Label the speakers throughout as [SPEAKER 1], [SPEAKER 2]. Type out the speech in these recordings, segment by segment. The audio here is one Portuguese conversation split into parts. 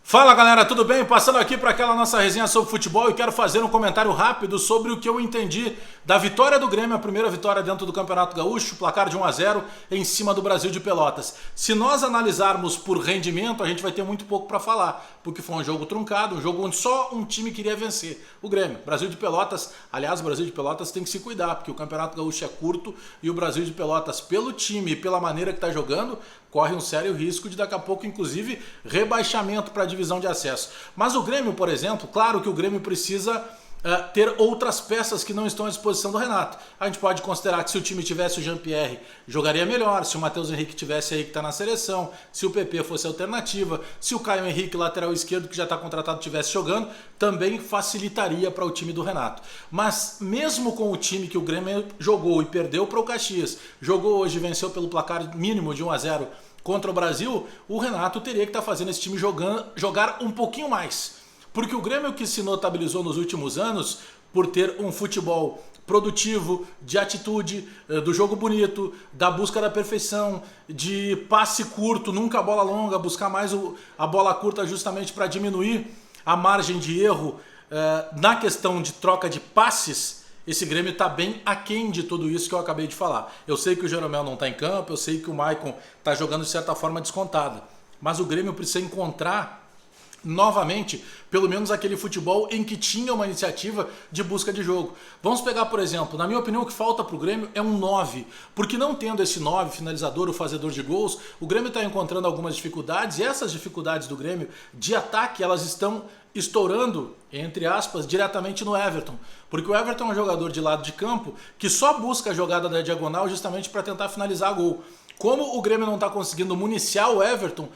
[SPEAKER 1] Fala galera, tudo bem? Passando aqui para aquela nossa resenha sobre futebol e quero fazer um comentário rápido sobre o que eu entendi da vitória do Grêmio, a primeira vitória dentro do Campeonato Gaúcho, placar de 1-0 em cima do Brasil de Pelotas. Se nós analisarmos por rendimento, a gente vai ter muito pouco para falar, porque foi um jogo truncado, um jogo onde só um time queria vencer, o Grêmio. Brasil de Pelotas, aliás, o Brasil de Pelotas tem que se cuidar, porque o Campeonato Gaúcho é curto e o Brasil de Pelotas, pelo time e pela maneira que está jogando, corre um sério risco de daqui a pouco, inclusive, rebaixamento para a divisão de acesso. Mas o Grêmio, por exemplo, claro que o Grêmio precisa ter outras peças que não estão à disposição do Renato. A gente pode considerar que se o time tivesse o Jean-Pierre, jogaria melhor, se o Matheus Henrique tivesse aí que está na seleção, se o PP fosse alternativa, se o Caio Henrique, lateral esquerdo, que já está contratado, estivesse jogando, também facilitaria para o time do Renato. Mas mesmo com o time que o Grêmio jogou e perdeu para o Caxias, jogou hoje e venceu pelo placar mínimo de 1-0 contra o Brasil, o Renato teria que estar fazendo esse time jogar um pouquinho mais. Porque o Grêmio, que se notabilizou nos últimos anos por ter um futebol produtivo, de atitude, do jogo bonito, da busca da perfeição, de passe curto, nunca a bola longa, buscar mais a bola curta justamente para diminuir a margem de erro na questão de troca de passes, esse Grêmio está bem aquém de tudo isso que eu acabei de falar. Eu sei que o Jeromel não está em campo, eu sei que o Maicon está jogando de certa forma descontada, mas o Grêmio precisa encontrar novamente, pelo menos aquele futebol em que tinha uma iniciativa de busca de jogo. Vamos pegar, por exemplo, na minha opinião, o que falta para o Grêmio é um 9, porque não tendo esse 9, finalizador, o fazedor de gols, o Grêmio está encontrando algumas dificuldades, e essas dificuldades do Grêmio de ataque, elas estão estourando, entre aspas, diretamente no Everton, porque o Everton é um jogador de lado de campo que só busca a jogada da diagonal justamente para tentar finalizar gol. Como o Grêmio não está conseguindo municiar o Everton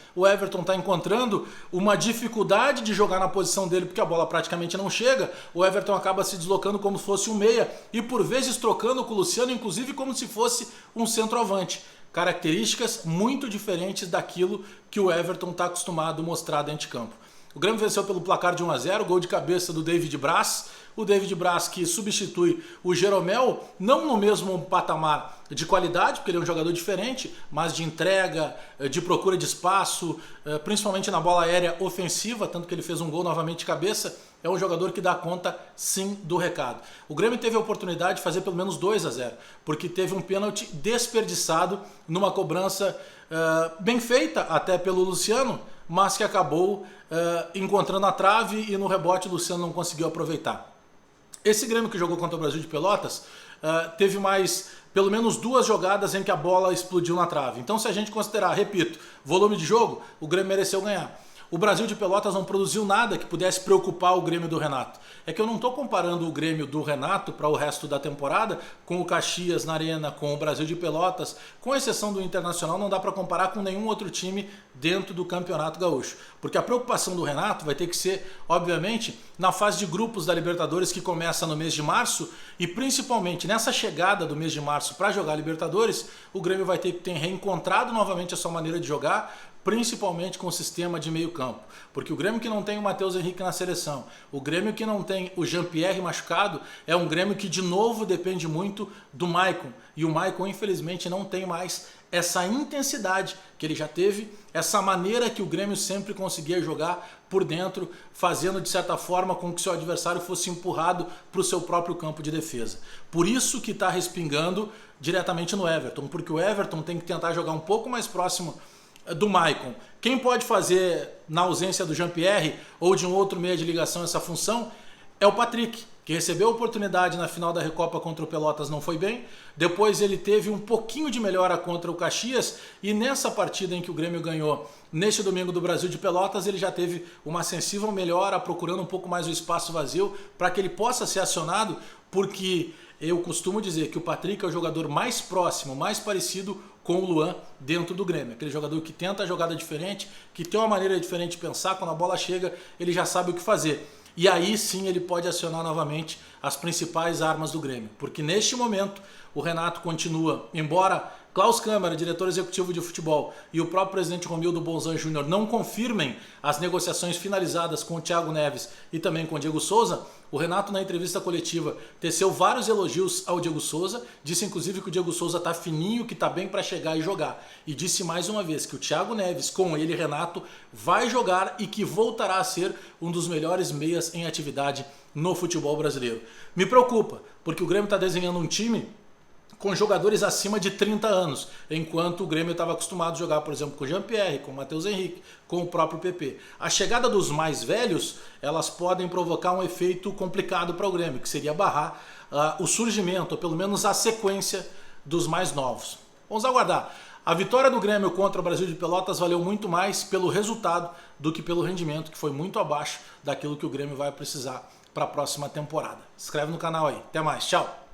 [SPEAKER 1] está encontrando uma dificuldade de jogar na posição dele porque a bola praticamente não chega, o Everton acaba se deslocando como se fosse um meia e por vezes trocando com o Luciano, inclusive como se fosse um centroavante. Características muito diferentes daquilo que o Everton está acostumado a mostrar dentro de campo. O Grêmio venceu pelo placar de 1-0, gol de cabeça do David Braz. O David Braz que substitui o Jeromel, não no mesmo patamar de qualidade, porque ele é um jogador diferente, mas de entrega, de procura de espaço, principalmente na bola aérea ofensiva, tanto que ele fez um gol novamente de cabeça. É um jogador que dá conta, sim, do recado. O Grêmio teve a oportunidade de fazer pelo menos 2-0, porque teve um pênalti desperdiçado numa cobrança bem feita até pelo Luciano, mas que acabou encontrando a trave e no rebote o Luciano não conseguiu aproveitar. Esse Grêmio que jogou contra o Brasil de Pelotas teve mais pelo menos 2 jogadas em que a bola explodiu na trave. Então, se a gente considerar, repito, volume de jogo, o Grêmio mereceu ganhar. O Brasil de Pelotas não produziu nada que pudesse preocupar o Grêmio do Renato. É que eu não estou comparando o Grêmio do Renato para o resto da temporada com o Caxias na Arena, com o Brasil de Pelotas, com exceção do Internacional, não dá para comparar com nenhum outro time dentro do Campeonato Gaúcho. Porque a preocupação do Renato vai ter que ser, obviamente, na fase de grupos da Libertadores que começa no mês de março e principalmente nessa chegada do mês de março para jogar a Libertadores, o Grêmio vai ter que ter reencontrado novamente a sua maneira de jogar, principalmente com o sistema de meio campo, porque o Grêmio que não tem o Matheus Henrique na seleção, o Grêmio que não tem o Jean-Pierre machucado, é um Grêmio que de novo depende muito do Maicon, e o Maicon infelizmente não tem mais essa intensidade que ele já teve, essa maneira que o Grêmio sempre conseguia jogar por dentro, fazendo de certa forma com que seu adversário fosse empurrado para o seu próprio campo de defesa. Por isso que está respingando diretamente no Everton, porque o Everton tem que tentar jogar um pouco mais próximo do Maicon. Quem pode fazer, na ausência do Jean-Pierre ou de um outro meio de ligação, essa função é o Patrick, que recebeu a oportunidade na final da Recopa contra o Pelotas, não foi bem. Depois ele teve um pouquinho de melhora contra o Caxias e nessa partida em que o Grêmio ganhou neste domingo do Brasil de Pelotas, ele já teve uma sensível melhora, procurando um pouco mais o espaço vazio para que ele possa ser acionado, porque eu costumo dizer que o Patrick é o jogador mais próximo, mais parecido com o Luan dentro do Grêmio. Aquele jogador que tenta a jogada diferente, que tem uma maneira diferente de pensar, quando a bola chega ele já sabe o que fazer. E aí sim ele pode acionar novamente as principais armas do Grêmio. Porque neste momento o Renato continua, embora Klaus Câmara, diretor executivo de futebol, e o próprio presidente Romildo Bolzan Júnior não confirmem as negociações finalizadas com o Thiago Neves e também com o Diego Souza, o Renato, na entrevista coletiva, teceu vários elogios ao Diego Souza, disse inclusive que o Diego Souza tá fininho, que tá bem para chegar e jogar. E disse mais uma vez que o Thiago Neves, com ele, Renato, vai jogar e que voltará a ser um dos melhores meias em atividade no futebol brasileiro. Me preocupa, porque o Grêmio está desenhando um time com jogadores acima de 30 anos, enquanto o Grêmio estava acostumado a jogar, por exemplo, com o Jean-Pierre, com o Matheus Henrique, com o próprio PP. A chegada dos mais velhos, elas podem provocar um efeito complicado para o Grêmio, que seria barrar o surgimento, ou pelo menos a sequência dos mais novos. Vamos aguardar. A vitória do Grêmio contra o Brasil de Pelotas valeu muito mais pelo resultado do que pelo rendimento, que foi muito abaixo daquilo que o Grêmio vai precisar para a próxima temporada. Se inscreve no canal aí. Até mais. Tchau.